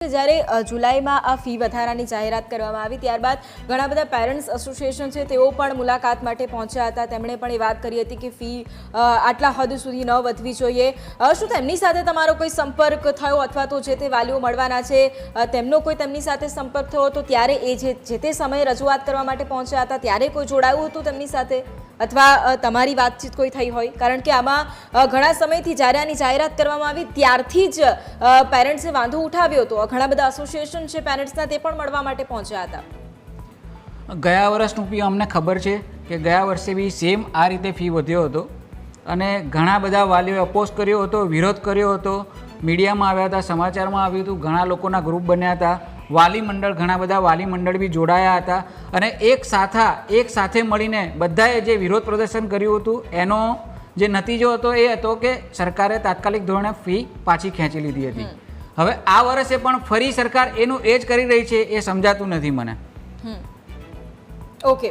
જ્યારે જુલાઈમાં આ ફી વધારાની જાહેરાત કરવામાં આવી ત્યારબાદ ઘણા બધા પેરેન્ટ્સ એસોસિએશન છે તેઓ પણ મુલાકાત માટે પહોંચ્યા હતા। તેમણે પણ એ વાત કરી હતી કે ફી આટલા હદ સુધી ન વધવી જોઈએ। શું તેમની સાથે તમારો કોઈ સંપર્ક થયો અથવા તો જે તે વાલીઓ મળવાના છે તેમનો કોઈ તેમની સાથે સંપર્ક થયો તો ત્યારે એ જે તે સમયે રજૂઆત કરવા માટે પહોંચ્યા હતા ત્યારે કોઈ જોડાયું હતું તેમની સાથે અથવા તમારી વાતચીત કોઈ થઈ હોય? કારણ કે આમાં ઘણા સમયથી જ્યારે આની જાહેરાત કરવામાં આવી ત્યારથી જ પેરેન્ટ્સે વાંધો ઉઠાવ્યો હતો। ઘણા બધા એસોસિએશન છે પેરેન્ટ્સના તે પણ મળવા માટે પહોંચ્યા હતા। ગયા વર્ષનું બી અમને ખબર છે કે ગયા વર્ષે બી સેમ આ રીતે ફી વધ્યો હતો અને ઘણા બધા વાલીઓએ અપોઝ કર્યો હતો, વિરોધ કર્યો હતો, મીડિયામાં આવ્યા હતા, સમાચારમાં આવ્યું હતું, ઘણા લોકોના ગ્રુપ બન્યા હતા, વાલી મંડળ ઘણા બધા વાલી મંડળ બી જોડાયા હતા અને એક સાથે મળીને બધાએ જે વિરોધ પ્રદર્શન કર્યું હતું એનો જે નતીજો હતો એ હતો કે સરકારે તાત્કાલિક ધોરણે ફી પાછી ખેંચી લીધી હતી। હવે આ વર્ષે પણ ફરી સરકાર એનું એ જ કરી રહી છે એ સમજાતું નથી મને। ઓકે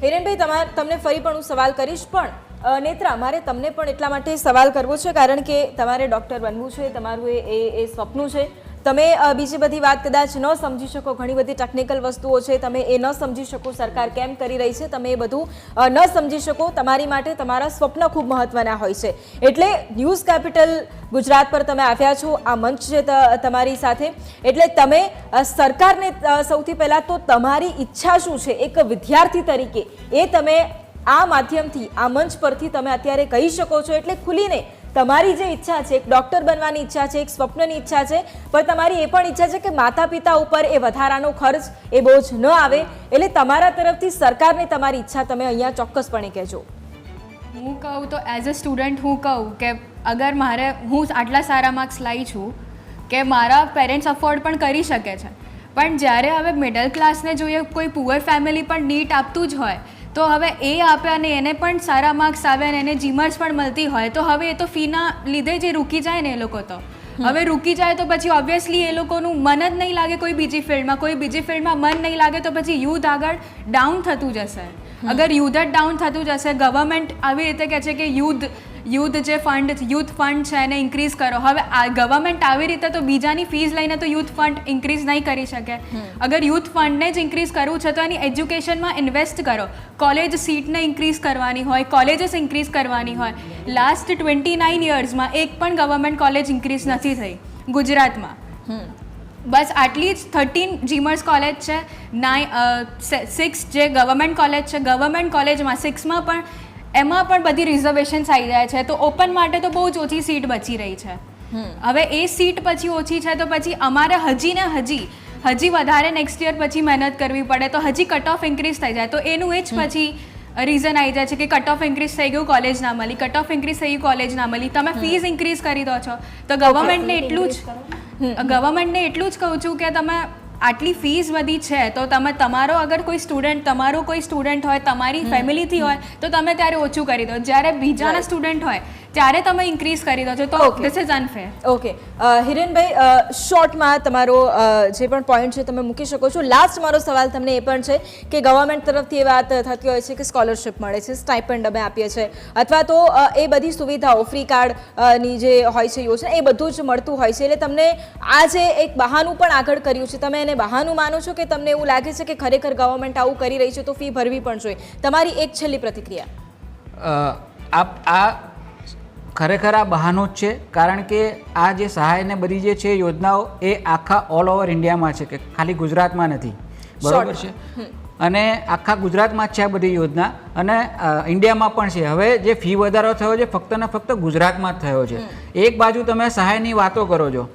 હિરેનભાઈ, તમને ફરી પણ હું સવાલ કરીશ, પણ નેત્રા મારે તમને પણ એટલા માટે સવાલ કરવો છે કારણ કે તમારે ડૉક્ટર બનવું છે, તમારું એ સ્વપ્ન છે। તમે બીજી બધી વાત કદાચ ન સમજી શકો, ઘણી બધી ટેકનિકલ વસ્તુઓ છે તમે એ ન સમજી શકો, સરકાર કેમ કરી રહી છે તમે એ બધું ન સમજી શકો, તમારી માટે તમારા સ્વપ્ન ખૂબ મહત્વના હોય છે। એટલે ન્યૂઝ કેપિટલ ગુજરાત પર તમે આવ્યા છો, આ મંચ છે તમારી સાથે, એટલે તમે સરકારને સૌથી પહેલાં તો તમારી ઈચ્છા શું છે એક વિદ્યાર્થી તરીકે એ તમે આ માધ્યમથી આ મંચ પરથી તમે અત્યારે કહી શકો છો। એટલે ખુલીને તમારી જે ઈચ્છા છે, એક ડૉક્ટર બનવાની ઈચ્છા છે, એક સ્વપ્નની ઈચ્છા છે, પણ તમારી એ પણ ઈચ્છા છે કે માતા પિતા ઉપર એ વધારાનો ખર્ચ એ બોજ ન આવે, એટલે તમારા તરફથી સરકારને તમારી ઈચ્છા તમે અહીંયા ચોક્કસપણે કહેજો। હું કહું તો એઝ અ સ્ટુડન્ટ હું કહું કે અગર હું આટલા સારા માર્ક્સ લાવી છું કે મારા પેરેન્ટ્સ અફોર્ડ પણ કરી શકે છે, પણ જ્યારે હવે મિડલ ક્લાસને જોઈએ, કોઈ પુઅર ફેમિલી પણ નીટ આપતું જ હોય તો હવે એ આપે અને એને પણ સારા માર્ક્સ આવે અને એને જીમર્સ પણ મળતી હોય તો હવે એ તો ફીના લીધે જે રૂકી જાય ને એ લોકો તો હવે રૂકી જાય તો પછી ઓબ્વિયસલી એ લોકોનું મન જ નહીં લાગે કોઈ બીજી ફિલ્ડમાં મન નહીં લાગે તો પછી યુથ આગળ ડાઉન થતું જશે। અગર યુથ જ ડાઉન થતું જશે, ગવર્મેન્ટ આવી રીતે કહે છે કે યુથ જે યુથ ફંડ છે એને ઇન્ક્રીઝ કરો, હવે ગવર્મેન્ટ આવી રીતે તો બીજાની ફીસ લઈને તો યુથ ફંડ ઇન્ક્રીઝ નહીં કરી શકે। અગર યુથ ફંડને જ ઇન્ક્રીઝ કરવું છે તો એની એજ્યુકેશનમાં ઇન્વેસ્ટ કરો, કોલેજ સીટને ઇન્ક્રીઝ કરવાની હોય, કોલેજીસ ઇન્ક્રીઝ કરવાની હોય। લાસ્ટ 29 યર્સમાં એક પણ ગવર્મેન્ટ કોલેજ ઇન્ક્રીઝ નથી થઈ ગુજરાતમાં, બસ આટલી જ 13 જીમર્સ કોલેજ છે, 6 જે ગવર્મેન્ટ કોલેજ છે, ગવર્મેન્ટ કોલેજમાં 6માં પણ એમાં પણ બધી રિઝર્વેશન્સ આવી જાય છે તો ઓપન માટે તો બહુ જ ઓછી સીટ બચી રહી છે। હવે એ સીટ પછી ઓછી છે તો પછી અમારે હજી વધારે નેક્સ્ટ યર પછી મહેનત કરવી પડે તો હજી કટ ઓફ ઇન્ક્રીઝ થઈ જાય તો એનું એ જ પછી રીઝન આવી જાય છે કે કટ ઓફ ઇન્ક્રીઝ થઈ ગયું, કોલેજ ના મળી, કટ ઓફ ઇન્ક્રીઝ થઈ ગયું, કોલેજ ના મળી, તમે ફીસ ઇન્ક્રીઝ કરી દો છો તો ગવર્મેન્ટને એટલું જ કહું છું કે તમે આટલી ફીસ વધી છે તો તમારો અગર કોઈ સ્ટુડન્ટ હોય, તમારી ફેમિલીથી હોય તો તમે ત્યારે ઓછું કરી દો, જ્યારે બીજાના સ્ટુડન્ટ હોય ત્યારે તમે ઇન્ક્રીઝ કરી દો છો તો ધીસ ઇઝ અનફેર। ઓકે હિરેનભાઈ, શોર્ટમાં તમારો જે પણ પોઈન્ટ છે તમે મૂકી શકો છો। લાસ્ટ મારો સવાલ તમને એ પણ છે કે ગવર્મેન્ટ તરફથી એ વાત થતી હોય છે કે સ્કોલરશિપ મળે છે, સ્ટાઇપન્ડ અમે આપીએ છીએ અથવા તો એ બધી સુવિધાઓ ફ્રી કાર્ડની જે હોય છે યોજના એ બધું જ મળતું હોય છે, એટલે તમને આ જે એક બહાનું પણ આગળ કર્યું છે તમે એને બહાનું માનો છો કે તમને એવું લાગે છે કે ખરેખર ગવર્મેન્ટ આવું કરી રહી છે તો ફી ભરવી પણ જોઈએ? તમારી એક છેલ્લી પ્રતિક્રિયા। આ ખરેખર આ બહાનું જ છે કારણ કે આ જે સહાયને બધી જે છે યોજનાઓ એ આખા ઓલ ઓવર ઇન્ડિયામાં છે, કે ખાલી ગુજરાતમાં નથી, બરાબર છે? અને આખા ગુજરાતમાં જ છે આ બધી યોજના અને ઇન્ડિયામાં પણ છે। હવે જે ફી વધારો થયો છે ફક્ત ને ફક્ત ગુજરાતમાં જ થયો છે। એક બાજુ તમે સહાયની વાતો કરો છો,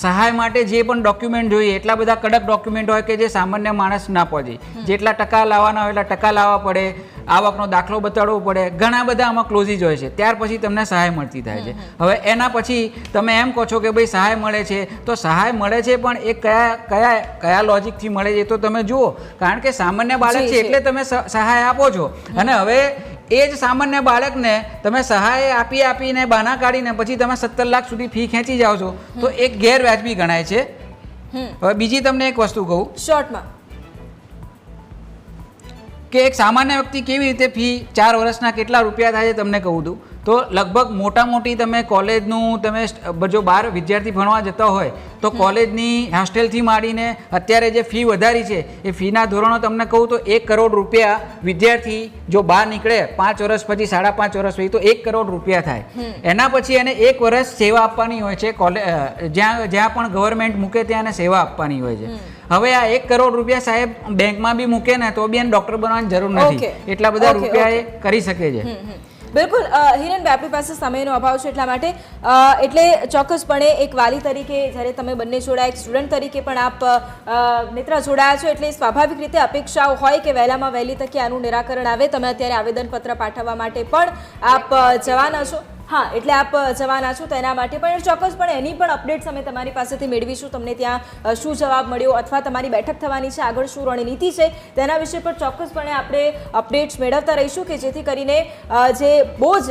સહાય માટે જે પણ ડોક્યુમેન્ટ જોઈએ એટલા બધા કડક ડોક્યુમેન્ટ હોય કે જે સામાન્ય માણસ ના પહોંચે, જેટલા ટકા લાવવાના હોય એટલા ટકા લાવવા પડે, આવકનો દાખલો બતાડવો પડે, ઘણા બધા આમાં ક્લોઝીસ હોય છે, ત્યાર પછી તમને સહાય મળતી થાય છે। હવે એના પછી તમે એમ કહો છો કે ભાઈ સહાય મળે છે તો સહાય મળે છે પણ એ કયા લોજિકથી મળે છે તો તમે જુઓ, કારણ કે સામાન્ય બાળક છે એટલે તમે સહાય આપો છો અને હવે એ જ સામાન્ય બાળકને તમે સહાય આપીને બહાના કાઢીને પછી તમે 17 લાખ સુધી ફી ખેંચી જાઓ છો તો એક ગેરવ્યાજબી ગણાય છે। હવે બીજી તમને એક વસ્તુ કહું શોર્ટમાં કે એક સામાન્ય વ્યક્તિ કેવી રીતે ફી 4 વર્ષના કેટલા રૂપિયા થાય છે તમને કહું દઉં તો લગભગ મોટા મોટી તમે કોલેજનું તમે જો બહાર વિદ્યાર્થી ભણવા જતા હોય તો કોલેજની હોસ્ટેલથી માંડીને અત્યારે જે ફી વધારી છે એ ફીના ધોરણો તમને કહું તો 1 કરોડ રૂપિયા વિદ્યાર્થી જો બહાર નીકળે 5 વર્ષ પછી 5.5 વર્ષ પછી તો 1 કરોડ રૂપિયા થાય. એના પછી એને 1 વર્ષ સેવા આપવાની હોય છે જ્યાં પણ ગવર્મેન્ટ મૂકે ત્યાં એને સેવા આપવાની હોય છે. હવે આ 1 કરોડ રૂપિયા સાહેબ બેંકમાં બી મૂકે ને તો બી એને ડોક્ટર બનવાની જરૂર નથી, એટલા બધા રૂપિયા એ કરી શકે છે. બિલકુલ હિરેનભાઈ, આપણી પાસે સમયનો અભાવ છે એટલા માટે એટલે ચોક્કસપણે એક વાલી તરીકે જ્યારે તમે બંને જોડાયા, એક સ્ટુડન્ટ તરીકે પણ આપ નેત્રા જોડાયા છો, એટલે સ્વાભાવિક રીતે અપેક્ષાઓ હોય કે વહેલામાં વહેલી તકે આનું નિરાકરણ આવે. તમે અત્યારે આવેદનપત્ર પાઠવવા માટે પણ આપ જવાના છો. હા, એટલે આપ જવાના છો તેના માટે પણ ચોક્કસપણે એની પણ અપડેટ્સ અમે તમારી પાસેથી મેળવીશું. તમને ત્યાં શું જવાબ મળ્યો અથવા તમારી બેઠક થવાની છે, આગળ શું રણનીતિ છે તેના વિશે પણ ચોક્કસપણે આપણે અપડેટ્સ મેળવતા રહીશું કે જેથી કરીને જે બોજ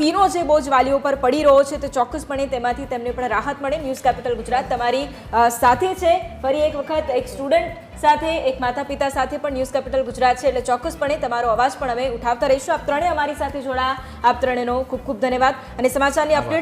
ફીનો જે બોજ વાલીઓ પર પડી રહ્યો છે તે ચોક્કસપણે તેમાંથી તેમને પણ રાહત મળે. ન્યૂઝ કેપિટલ ગુજરાત તમારી સાથે છે. ફરી એક વખત એક સ્ટુડન્ટ સાથે, એક માતા પિતા સાથે પણ ન્યૂઝ કેપિટલ ગુજરાત છે, એટલે ચોક્કસપણે તમારો અવાજ પણ અમે ઉઠાવતા રહીશું. આપ ત્રણે અમારી સાથે જોડાયા, આપ ત્રણેનો ખૂબ ખૂબ ધન્યવાદ. અને સમાચારની અપડેટ્સ